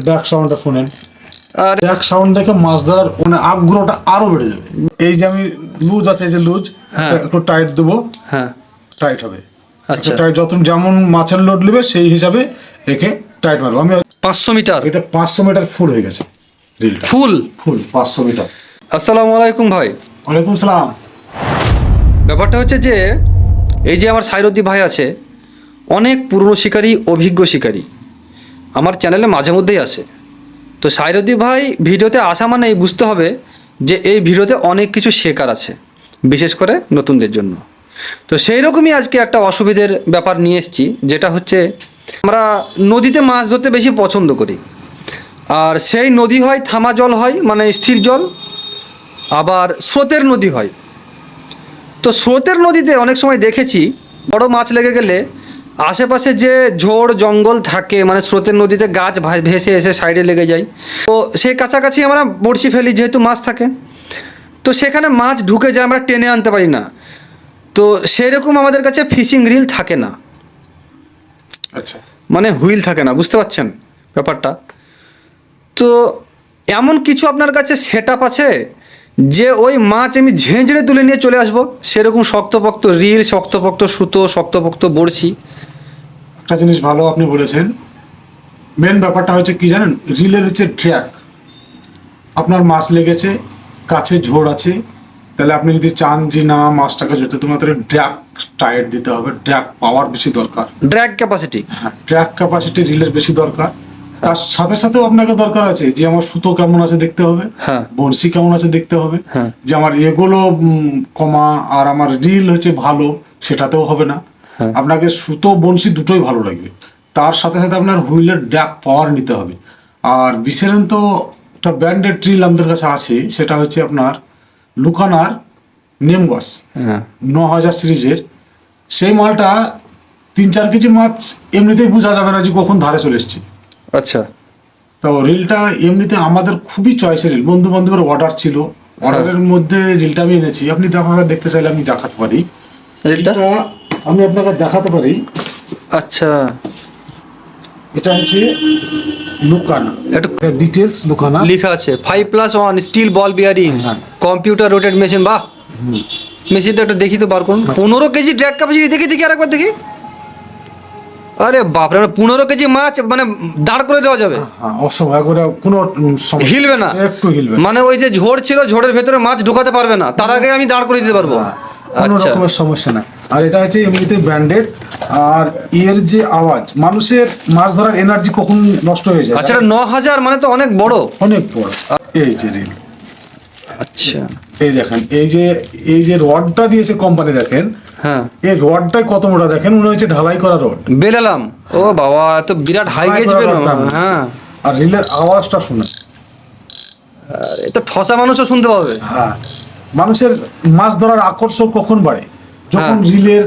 Back সাউন্ডটা শুনেন, আর back sound দেখে মাছ ধরার মানে আগ্রহটা আরো বেড়ে যাবে। এই যে আমি লুজ আছে, এই যে লুজ, একটু টাইট দেবো, হ্যাঁ টাইট হবে। আচ্ছা, টাইট যত যেমন মাছের লোড নেবে সেই হিসাবে একে টাইট মারবো। আমি 500 মিটার, এটা 500 মিটার ফুল হয়ে গেছে রিলটা, ফুল ফুল 500 মিটার। আসসালামু আলাইকুম ভাই। ওয়ালাইকুম সালাম। ব্যাপারটা হচ্ছে যে এই যে আমার সাইরুদ্দি ভাই আছে, অনেক পুরনো শিকারী, অভিজ্ঞ শিকারী, আমার চ্যানেলে মাঝে মধ্যেই আসে। তো সাইরুদ্দি ভাই ভিডিওতে আসা মানেই বুঝতে হবে যে এই ভিডিওতে অনেক কিছু শেখার আছে, বিশেষ করে নতুনদের জন্য। তো সেই রকমই আজকে একটা অসুবিধের ব্যাপার নিয়ে এসেছি, যেটা হচ্ছে আমরা নদীতে মাছ ধরতে বেশি পছন্দ করি। আর সেই নদী হয় থামা জল হয়, মানে স্থির জল, আবার স্রোতের নদী হয়। তো স্রোতের নদীতে অনেক সময় দেখেছি বড় মাছ লেগে গেলে আশেপাশে যে ঝোড় জঙ্গল থাকে, মানে স্রোতের নদীতে গাছ ভেসে এসে সাইডে লেগে যায়, তো সেই কাছাকাছি আমরা বড়শি ফেলি, যেহেতু মাছ থাকে, তো সেখানে মাছ ঢুকে যায়, আমরা টেনে আনতে পারি না। তো সেরকম আমাদের কাছে ফিশিং রিল থাকে না, আচ্ছা, মানে হুইল থাকে না, বুঝতে পারছেন ব্যাপারটা? তো এমন কিছু আপনার কাছে সেট আপ আছে যে ওই মাছ আমি ঝেঁঝড়ে তুলে নিয়ে চলে আসবো, সেরকম শক্তপোক্ত রিল, শক্তপোক্ত সুতো, শক্তপোক্ত বড়শি? একটা জিনিস ভালো আপনি বলেছেন। মেন ব্যাপারটা হচ্ছে কি জানেন, রিলের হচ্ছে ট্র্যাক। আপনার মাছ লেগেছে, কাছে ঝোড় আছে, তাহলে আপনি যদি চান যে না মাছটাকে যেতে, তোমাদের ড্র্যাক টায়ার দিতে হবে, ড্র্যাক পাওয়ার বেশি দরকার, ড্র্যাগ ক্যাপাসিটি। হ্যাঁ ড্র্যাক ক্যাপাসিটি রিলের বেশি দরকার। তার সাথে সাথেও আপনাকে দরকার আছে যে আমার সুতো কেমন আছে দেখতে হবে, হ্যাঁ বড়শি কেমন আছে দেখতে হবে, হ্যাঁ যে আমার এগুলো কমা আর আমার রিল হচ্ছে ভালো, সেটাতেও হবে না। হ্যাঁ। আপনাকে সুতো বড়শি দুটোই ভালো লাগবে, তার সাথে সাথে আপনার হুইলের ড্র্যাক পাওয়ার নিতে হবে। আর বিশেষণ তো একটা ব্র্যান্ডেড রিল আমাদের কাছে আছে, সেটা হচ্ছে আপনার লুকানার নেমগস হ্যাঁ 9000 সিরিজের। সেই মালটা 3-4 কেজি মাছ এমনিতেই বোঝা যাবে না যে কখন ধারে চলে এসছে। আচ্ছা, তো রিলটা এমনিতে আমাদের খুবই চয়েসের রিল, বন্ধু বান্ধবের অর্ডার ছিল, অর্ডারের মধ্যে রিলটা আমি এনেছি। আপনি আপনারা দেখতে চাইলে আমি দেখাতে পারি রিলটা? এটা আমি আপনাকে দেখাতে পারি। আচ্ছা, এটা হচ্ছে লুকানা, একটু ডিটেলস লুকানা লেখা আছে 5+1 স্টিল বল বিয়ারিং, হ্যাঁ। Computer রোটেড machine. বাহ, মেশিনটা একটু দেখি তো, বার করুন। 15 কেজি ড্র্যাগ ক্যাপাসিটি, দেখি দেখি আরেকবার দেখি। আরে বাপরে, মানে 15 কেজি মাছ মানে দাঁড় করে দেওয়া যাবে, হ্যাঁ অসময় একবারে কোনো সমস্যা হিলবে না, একটু হিলবে না। মানে ওই যে ঝোড় ছিল, ঝোড়ের ভেতরে মাছ ঢোকাতে পারবে না, তার আগে আমি দাঁড় করে দিতে পারবো। হ্যাঁ, কোনো আচ্ছা, রকমের সমস্যা না। আর এটা হচ্ছে এমনিতে ব্র্যান্ডেড। আর এর যে আওয়াজ, মানুষের মাছ ধরার এনার্জি কখন নষ্ট হয়ে যায়। আচ্ছা, 9000 মানে তো অনেক বড়। অনেক বড়। এই যে রিল, আচ্ছা, এই দেখেন, এই যে রডটা দিয়েছে কোম্পানি, দেখেন হ্যাঁ এই রডটাই কত মোটা, দেখেন মনে হচ্ছে ঢালাই করা রড। বেলালাম, ও বাবা, তো বিরাট হাই গেজ বেল। হ্যাঁ, আর রিলের আওয়াজটা শুনে, এটা ঠসা মানুষও শুনতে পাবে। হ্যাঁ মানুষের মাছ ধরার আকর্ষণ কখন বাড়ে, যখন হ্যাঁ। রিলের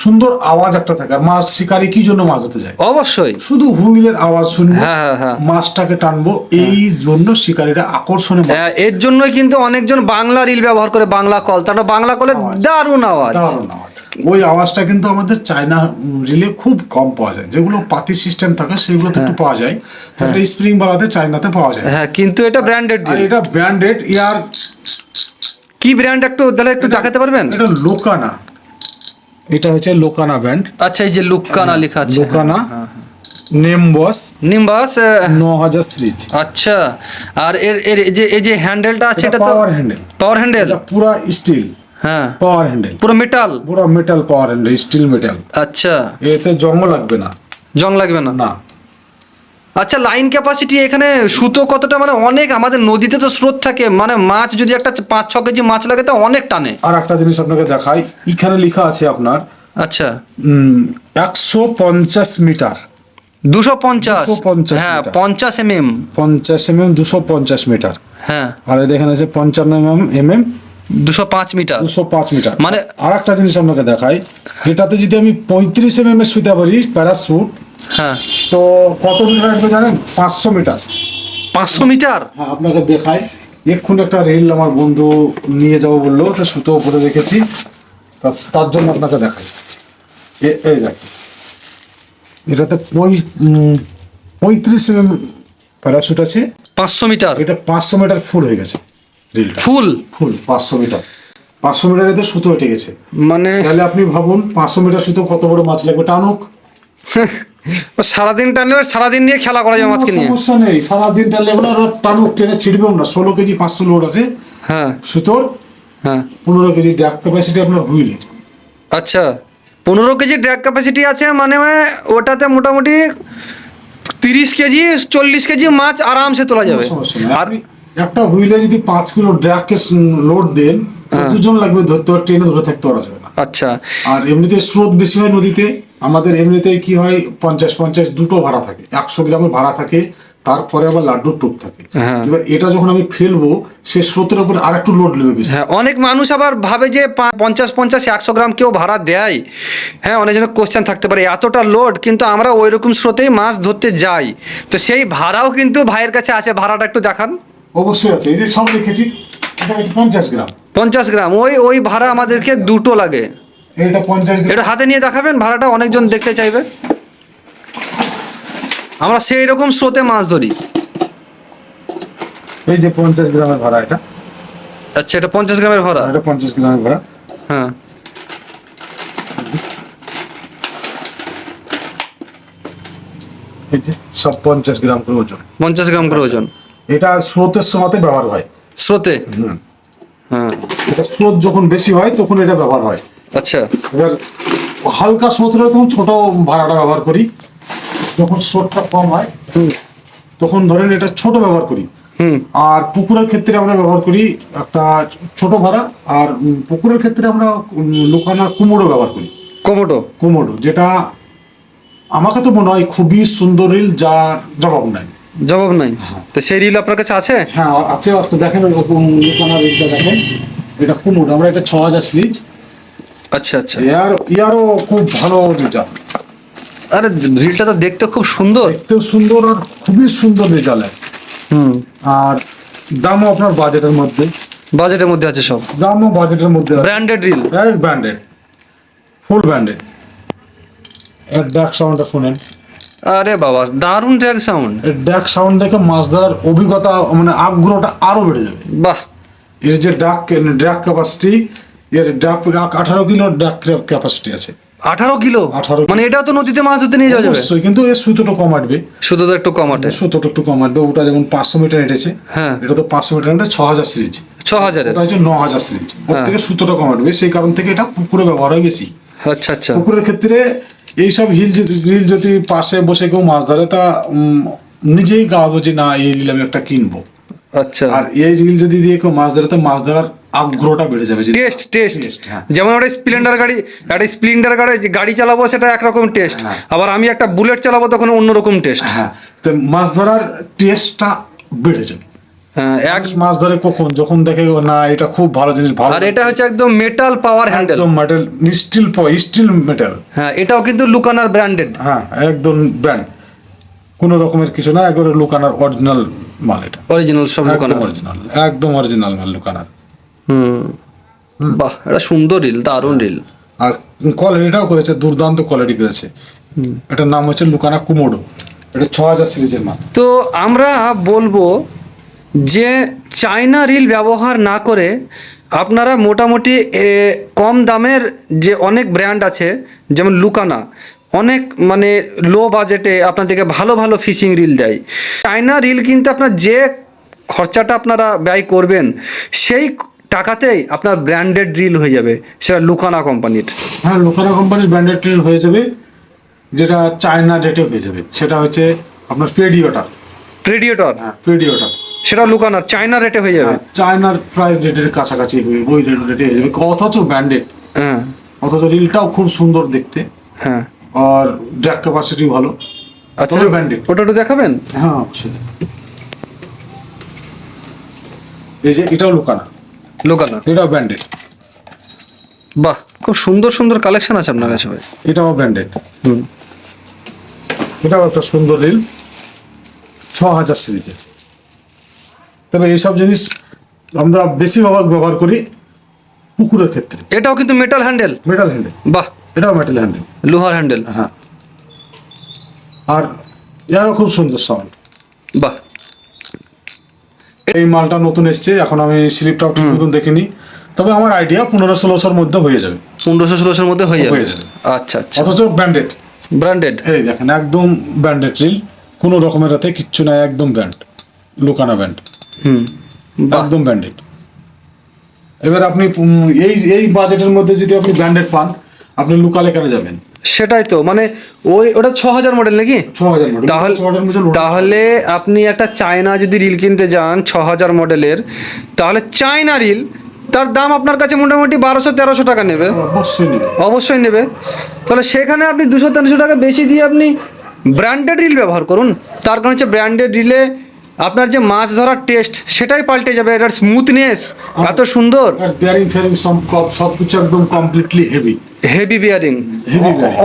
সুন্দর আওয়াজ একটা থাকে। আর মাছ শিকারি কি জন্য মাছ ধরতে যায়? অবশ্যই। শুধু হুইলের আওয়াজ শুনবো, হ্যাঁ হ্যাঁ হ্যাঁ, মাছটাকে টানবো, এই জন্য শিকারীরা আকর্ষণে মাছ হ্যাঁ, এর জন্যই কিন্তু অনেকজন বাংলা রিল ব্যবহার করে, বাংলা কল, তারা বাংলা কলে দারুণ আওয়াজ। দারুণ আওয়াজ। ওই আওয়াজটা কিন্তু আমাদের চায়না রিলে খুব কম পাওয়া যায়, যেগুলো পাতি সিস্টেম থাকে সেগুলোতে একটু পাওয়া যায়, তাহলে স্প্রিং বালাতে চায়নাতে পাওয়া যায়। হ্যাঁ, কিন্তু এটা ব্র্যান্ডেড আর রিল। এটা ব্র্যান্ডেড। ইয়ার কি ব্র্যান্ড একটু তাহলে একটু দেখাতে পারবেন? এটা লোকানা, এটা হচ্ছে লোকানা ব্র্যান্ড। আচ্ছা, এই যে লুকানা লেখা আছে, লোকানা নেমবস নিম্বাস। 9000 সিরিজ। আচ্ছা, আর এর এর এই যে হ্যান্ডেলটা আছে, এটা তো পাওয়ার হ্যান্ডেল, পাওয়ার হ্যান্ডেল। এটা পুরো স্টিল হ্যাঁ, পাওয়ার হ্যান্ডেল, পুরো মেটাল। পুরো মেটাল পাওয়ার হ্যান্ডেল, স্টিল মেটাল। আচ্ছা, এতে জং লাগবে না, জং লাগবে না। না। আচ্ছা, লাইন ক্যাপাসিটি এখানে সুতো কতটা? মানে অনেক, আমাদের নদীতে তো স্রোত থাকে, মানে মাছ যদি একটা 5-6 কেজি মাছ লাগে তো অনেক টানে। আর একটা জিনিস আপনাকে দেখাই, এখানে লেখা আছে আপনার আচ্ছা, 150 মিটার, 250। 250 হ্যাঁ, মিটার। 50 mm। 50 mm 250 metre. হ্যাঁ, আর এই দেখেন আছে 55 mm 205 মিটার। 205 মিটার। মানে আর একটা জিনিস আপনাকে দেখাই, এটাতে যদি আমি 35 mm এর শুতে পারি প্যারাশুট, হ্যাঁ, তো কত মিটার আসবে জানেন? 500 মিটার। 500 মিটার। হ্যাঁ আপনাকে দেখাই, এক্ষুনি একটা রেল আমার বন্ধু নিয়ে যাবো বললো, ওটা সুতো উপরে রেখেছি, তার জন্য আপনাকে দেখাই। এই দেখেন, এটাতে 35 mm প্যারাশুট আছে। 500 মিটার এটা 500 মিটার ফুল হয়ে গেছে রিলটা, ফুল, ফুল 500 মিটার। 500 মিটারে তো সুতো এটে গেছে। মানে তাহলে আপনি ভাবুন 500 মিটার সুতো কত বড় মাছ লাগবে, টানুক। সারাদিন টানলে সারাদিন নিয়ে খেলা করা যাবে মাছকে নিয়ে। সমস্যা নেই, সারাদিন টানলে আপনার আর টানুক, টেনে ছিড়বেও না। 16 কেজি 500 লোড আছে হ্যাঁ সুতোর, হ্যাঁ 15 কেজি ড্যাক ক্যাপাসিটি আপনার হুইলের। আচ্ছা, 15 কেজি ড্র্যাগ ক্যাপাসিটি আছে, মানে ওটাতে মোটামুটি 30 কেজি 40 কেজি মাছ আরামসে তোলা যাবে। সমস্যা নেই। আর আপনি একটা হুইলে যদি 5 কিলো ড্যাককে লোড দেন, তো দুজন লাগবে ধরতে, ট্রেনে ধরে থাকতে পারা যাবে না। আচ্ছা আর এমনিতে স্রোত বেশি হয় নদীতে। আমাদের এমনিতেই কি হয়, 50-50 দুটো ভাড়া থাকে, 100 গ্রামের ভাড়া থাকে, তারপরে আবার লাড্ডুর টোপ থাকে। হ্যাঁ। এবার এটা যখন আমি ফেলবো, সে স্রোতের উপরে আর একটু লোড নেবে বেশি। হ্যাঁ, অনেক মানুষ আবার ভাবে যে 50-50-100 গ্রাম কেউ ভাড়া দেয়। হ্যাঁ, অনেকজনের কোশ্চেন থাকতে পারে এতটা লোড, কিন্তু আমরা ওই রকম স্রোতেই মাছ ধরতে যাই, তো সেই ভাড়াও কিন্তু ভাইয়ের কাছে আছে। ভাড়াটা একটু দেখান। অবশ্যই আছে, এই যে সব লিখেছি। এটা 50 গ্রাম। 50 গ্রাম, ওই ভাড়া আমাদেরকে দুটো লাগে। এটা 50 গ্রাম। এটা হাতে নিয়ে দেখাবেন, ভাড়াটা অনেকজন দেখতে চাইবে। আমরা সেই রকম স্রোতে মাছ ধরি। এই যে 50 গ্রামের ভাড়া এটা। আচ্ছা, এটা 50 গ্রামের ভাড়া। এটা 50 গ্রামের ভাড়া। হ্যাঁ এই যে সব 50 গ্রাম করে ওজন। 50 গ্রাম করে ওজন। এটা স্রোতের সময়তে ব্যবহার হয়। স্রোতে, হ্যাঁ এটা স্রোত যখন বেশি হয় তখন এটা ব্যবহার হয়। আচ্ছা এবার হালকা স্রোত হলে তখন ছোট ভাড়াটা ব্যবহার করি। যখন স্রোতটা কম হয় তখন ধরেন এটা ছোট ব্যবহার করি। হুম আর পুকুরের ক্ষেত্রে আমরা ব্যবহার করি একটা ছোট ভাড়া। আর পুকুরের ক্ষেত্রে আমরা লোকানা কুমড়ো ব্যবহার করি। কোমোটো। কুমড়ো, যেটা আমাকে তো মনে হয় খুবই সুন্দর রিল, যার জবাব নাই। জবাব নাই। তো সেই রিল আপনার কাছে আছে? হ্যাঁ আছে, তো দেখেন লোকানা রিলটা দেখেন। এটা কুমড়ো, আমরা এটা 6000 সিরিজ। আচ্ছা আচ্ছা। ইয়ারও খুব ভালো রেজাল্ট। আরে রিলটা তো দেখতে খুব সুন্দর। দেখতেও সুন্দর আর খুবই সুন্দর রেজাল্ট। হুম, আর দামও আপনার বাজেটের মধ্যে। বাজেটের মধ্যে আছে সব। দামও বাজেটের মধ্যে। Branded reel. ব্র্যান্ডেড, ফুল ব্র্যান্ডেড। এর ড্যাক সাউন্ডটা শুনেন। আরে বাবা, দারুণ ট্র্যাক সাউন্ড। এর ড্যাক সাউন্ড দেখে মাছ ধরার অভিজ্ঞতা, মানে আগ্রহটা আরো বেড়ে যাবে। বাহ, এর যে ড্যাক ক্যাপাসিটি, এর ড্যাক 18 কিলো ড্যাক ক্যাপাসিটি আছে। 18 কিলো? 18 মানে এটাও তো নদীতে মাছ ধরতে নিয়ে যাওয়া যাবে। অবশ্যই, কিন্তু এর সুতোটা কম আটবে। শুধু তো একটু কমাটে। সুতোটা একটু কম আটবে। ওটা যেমন 500 মিটার হেঁটেছে, হ্যাঁ। এটা তো 500 মিটার হেঁটে 6000 সিরিজ। 6000-এর। ওটা হচ্ছে 9000 সিরিজ। ওর হ্যাঁ। থেকে সুতোটা কম আটবে, সেই কারণ থেকে এটা পুকুরে ব্যবহার হয় বেশি। আচ্ছা আচ্ছা। পুকুরের ক্ষেত্রে এইসব রিল যদি পাশে বসে কেউ মাছ ধরে, তা নিজেই গাওয়াবো যে না, এই রিল আমি একটা কিনবো। আচ্ছা, আর এই রিল যদি দিয়ে কেউ মাছ ধরে, তো মাছ ধরার আগ্রহটা বেড়ে যাবে। যে টেস্ট। হ্যাঁ। যেমন একটা স্প্লেন্ডার গাড়ি, একটা স্প্লেন্ডার গাড়ি চালাবো, সেটা একরকম টেস্ট। হ্যাঁ। আবার আমি একটা বুলেট চালাবো, তখন অন্যরকম টেস্ট। হ্যাঁ, তো মাছ ধরার টেস্টটা বেড়ে যাবে। হ্যাঁ, মাছ ধরে কখন, যখন দেখে ও না এটা খুব ভালো জিনিস, ভালো। আর এটা হচ্ছে একদম মেটাল পাওয়ার হ্যান্ডেল। একদম মেটাল, স্টিল মেটাল। হ্যাঁ, এটাও কিন্তু লুকানার ব্র্যান্ডেড। হ্যাঁ, একদম ব্র্যান্ড, কোনো রকমের কিছু না, একবারে লুকানার অরিজিনাল মাল। এটা অরিজিনাল সব একদম লুকানার। অরিজিনাল, একদম অরিজিনাল মাল লুকানার। হুম, বাহ, এটা সুন্দর রিল, দারুণ রিল। আর কোয়ালিটিটাও করেছে, দুর্দান্ত কোয়ালিটি করেছে। এটার নাম হচ্ছে লুকানা কুমোডো। এটা 6000 সিরিজের মাল। তো আমরা বলবো যে চায়না রিল ব্যবহার না করে আপনারা মোটামুটি কম দামের যে অনেক ব্র্যান্ড আছে, যেমন লুকানা, অনেক মানে লো বাজেটে আপনাদেরকে ভালো ভালো ফিশিং রিল দেয়। চায়না রিল কিনতে আপনার যে খরচাটা আপনারা ব্যয় করবেন, সেই টাকাতেই আপনার ব্র্যান্ডেড রিল হয়ে যাবে, সেটা লুকানা কোম্পানির। হ্যাঁ, লুকানা কোম্পানির ব্র্যান্ডেড রিল হয়ে যাবে, যেটা চায়না রেটে হয়ে যাবে। সেটা হচ্ছে আপনার প্রেডিয়েটর। প্রেডিয়েটর, হ্যাঁ, প্রেডিয়েটর। সেটা লুকানার চায়না রেটে হয়ে যাবে। চায়নার প্রায় রেটের কাছাকাছি হবে, ওই রেটে হয়ে যাবে, অথচ ব্র্যান্ডেড। হ্যাঁ অথচ রিলটাও খুব সুন্দর দেখতে, হ্যাঁ। আর ড্র্যাক ক্যাপাসিটি ভালো। আচ্ছা, তবে ব্র্যান্ডেড। ওটা একটু দেখাবেন। হ্যাঁ, অবশ্যই। এই যে এটাও লুকানা, লুকানা, এটাও ব্র্যান্ডেড। বাহ, খুব সুন্দর সুন্দর কালেকশন আছে আপনার কাছে ভাই। এটাও ব্র্যান্ডেড। হুম, এটাও একটা সুন্দর রিল, 6000 সিরিজের। তবে এইসব জিনিস আমরা বেশি ব্যবহার করি পুকুরের ক্ষেত্রে। এটাও কিন্তু মেটাল হ্যান্ডেল। Metal handle. বাহ, এটাও মেটাল হ্যান্ডেল, লোহার হ্যান্ডেল। হ্যাঁ। আর এরও খুব সুন্দর সাউন্ড। বাহ, এই মালটা নতুন এসছে, এখন আমি স্লিপটাও ঠিক মতন দেখিনি, তবে আমার আইডিয়া 1500-1600 মধ্যে হয়ে যাবে। 1500-1600 মধ্যে হয়ে হয়ে যাবে। যাবে। আচ্ছা আচ্ছা, অথচ ব্র্যান্ডেড। ব্র্যান্ডেড। এই দেখেন একদম ব্র্যান্ডেড রিল, কোনো রকমের হাতে কিচ্ছু নাই, একদম ব্র্যান্ড, লুকানা ব্র্যান্ড, বাহ। একদম ব্র্যান্ডেড। এবার আপনি এই বাজেটের মধ্যে যদি আপনি ব্র্যান্ডেড পান, আপনি লুকালে কেন যাবেন? সেটাই তো, মানে ওটা 6000 মডেল নাকি? 6000 মডেল। তাহলে আপনি একটা চায়না যদি রিল কিনতে যান 6000 মডেলের, তাহলে চায়না রিল তার দাম আপনার কাছে মোটামুটি 1200-1300 টাকা নেবে। অবশ্যই নেবে। অবশ্যই নেবে। তাহলে সেখানে আপনি 200-300 টাকা বেশি দিয়ে আপনি ব্র্যান্ডেড রিল ব্যবহার করুন। তার কারণ হচ্ছে ব্র্যান্ডেড রিলে আপনার যে মাছ ধরার টেস্ট সেটাই পাল্টে যাবে, এটার স্মুথনেস এত সুন্দর, বিয়ারিং ফেয়ারিং সব কিছু একদম কমপ্লিটলি হেভি বিয়ারিং,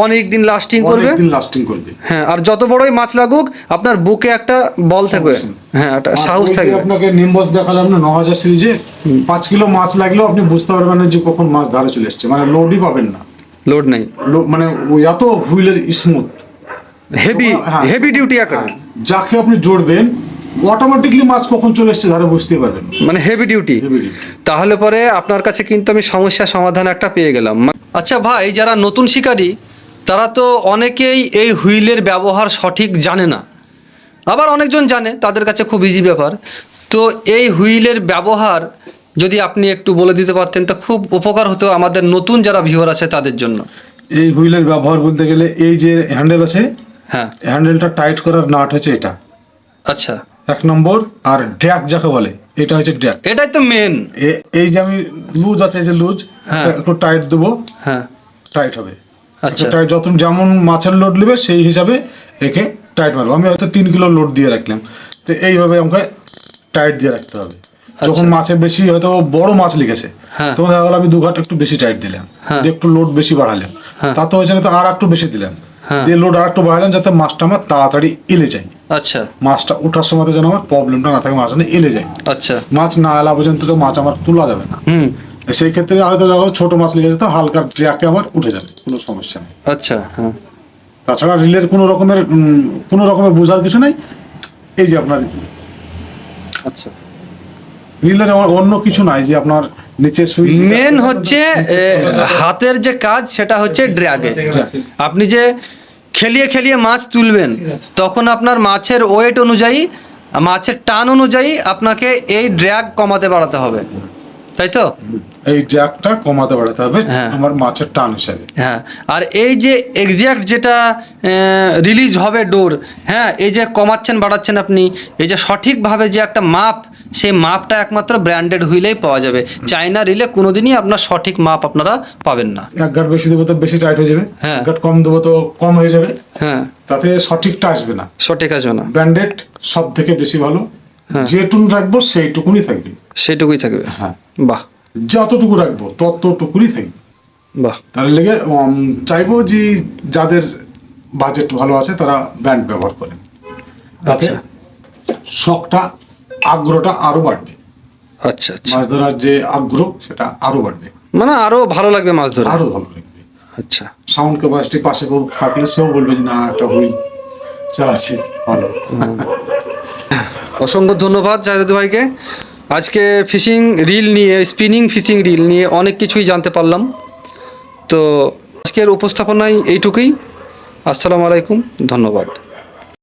অনেক দিন লাস্টিং করবে। অনেক দিন লাস্টিং করবে। হ্যাঁ, আর যত বড়ই মাছ লাগুক আপনার বুকে একটা বল থাকবে, হ্যাঁ একটা সাহস থাকবে। আপনাকে নিম্বস দেখালাম না 9000 সিরিজে, 5 কিলো মাছ লাগলেও আপনি বুঝতে পারবেন না যে কখন মাছ ধারে চলে এসছে, মানে লোডই পাবেন না, লোড নাই, মানে ওই এত হুইলের স্মুথ, হেভি ডিউটি একটা, যাকে আপনি জড়বেন অটোমেটিকলি মাছ কখন চলে এসছে ধারে বুঝতে পারবেন, মানে হেভি ডিউটি। তাহলে পরে আপনার কাছে কিন্তু আমি সমস্যা সমাধান একটা পেয়ে গেলাম। আচ্ছা ভাই, যারা নতুন শিকারী তারা তো অনেকেই এই হুইলের ব্যবহার সঠিক জানে না, আবার অনেকজন জানে, তাদের কাছে খুব ইজি ব্যাপার। তো এই হুইলের ব্যবহার যদি আপনি একটু বলে দিতে পারতেন তা খুব উপকার হতো আমাদের নতুন যারা ভিউয়ার আছে তাদের জন্য। এই হুইলের ব্যবহার বলতে গেলে এই যে হ্যান্ডেল আছে, হ্যাঁ, হ্যান্ডেলটা টাইট করার নাট হচ্ছে এটা, আচ্ছা, 1 নম্বর। আর ড্র্যাগ যাকে বলে, এটা হচ্ছে ড্র্যাগ, এটাই তো মেন। এই যে আমি লুজ আছে, এই যে লুজ, হ্যাঁ, একটু টাইট দেবো, হ্যাঁ, টাইট হবে। আচ্ছা, টাইট যত যেমন মাছের লোড নেবে সেই হিসাবে একে টাইট মারবো। আমি হয়তো 3 কিলো লোড দিয়ে রাখলাম, তো এইভাবে আমাকে টাইট দিয়ে রাখতে হবে। যখন মাছের বেশি হয়তো বড় মাছ লিখেছে, হ্যাঁ, তখন দেখা গেল আমি 2 ঘাট একটু বেশি টাইট দিলাম, হ্যাঁ, দিয়ে একটু লোড বেশি বাড়ালাম, হ্যাঁ, তা তো হয়েছে না, তো আর একটু বেশি দিলাম, হ্যাঁ, দিয়ে লোড আর একটু বাড়ালাম যাতে মাছটা আমার তাড়াতাড়ি এলে যায়। আচ্ছা, মাছটা ওঠার সময় যেন আমার প্রবলেমটা না থাকে, মাছ যেন এলে যায়। আচ্ছা, মাছ না এলা পর্যন্ত তো মাছ আমার তোলা যাবে না। হুম, সেই ক্ষেত্রে হয়তো যখন ছোট মাছ লেগেছে তো হালকা ট্র্যাকে আমার উঠে যাবে, কোনো সমস্যা নেই। আচ্ছা, হ্যাঁ, তাছাড়া রিলের কোনো রকমের বোঝার কিছু নাই। এই যে আপনার আচ্ছা, রিলের অন্য কিছু নাই, যে আপনার নিচে সুইচ, মেন হচ্ছে হাতের যে কাজ সেটা হচ্ছে ড্র্যাগে। আপনি যে খেলিয়ে খেলিয়ে মাছ তুলবেন তখন আপনার মাছের ওয়েট অনুযায়ী, মাছের টান অনুযায়ী আপনাকে এই ড্র্যাগ কমাতে বাড়াতে হবে, তাই তো? এই ড্র্যাগটা কমাতে বাড়াতে হবে হ্যাঁ, আমার মাছের টান হিসাবে। হ্যাঁ, আর এই যে এক্স্যাক্ট যেটা রিলিজ হবে ডোর, হ্যাঁ, এই যে কমাচ্ছেন বাড়াচ্ছেন আপনি, এই যে সঠিকভাবে যে একটা মাপ, সেই মাপটা একমাত্র ব্র্যান্ডেড হুইলেই পাওয়া যাবে। চায়না রিলে কোনোদিনই আপনার সঠিক মাপ আপনারা পাবেন না। 1 ঘাট বেশি দেবো তো বেশি টাইট হয়ে যাবে, হ্যাঁ, 1 ঘাট কম দেবো তো কম হয়ে যাবে, হ্যাঁ, তাতে সঠিকটা আসবে না, সঠিক আসবে না। ব্র্যান্ডেড সব থেকে বেশি ভালো, হ্যাঁ, যেটুন রাখবো সেইটুকুনি থাকবে, সেটুকুই থাকবে। হ্যাঁ, বাহ, যতটুকু রাখবো ততটুকুনি থাকবে। বাহ, তার লেগে চাইবো যে যাদের বাজেট ভালো আছে তারা ব্র্যান্ড ব্যবহার করেন, তাতে আচ্ছা, শখটা, আগ্রহটা আরো বাড়বে, আচ্ছা, আচ্ছা, মাছ ধরার যে আগ্রহ সেটা আরো বাড়বে, মানে আরো ভালো লাগবে মাছ ধরে। আরো ভালো লাগবে। আচ্ছা, সাউন্ড ক্যাপাসিটি পাশে কেউ থাকলে সেও বলবে যে না একটা হুইল চালাচ্ছে ভালো। অসংখ্য ধন্যবাদ জাহিদ ভাইকে। আজকে ফিশিং রিল নিয়ে, স্পিনিং ফিশিং রিল নিয়ে অনেক কিছুই জানতে পারলাম। তো আজকের উপস্থাপনায় এইটুকুই। আসসালামু আলাইকুম, ধন্যবাদ।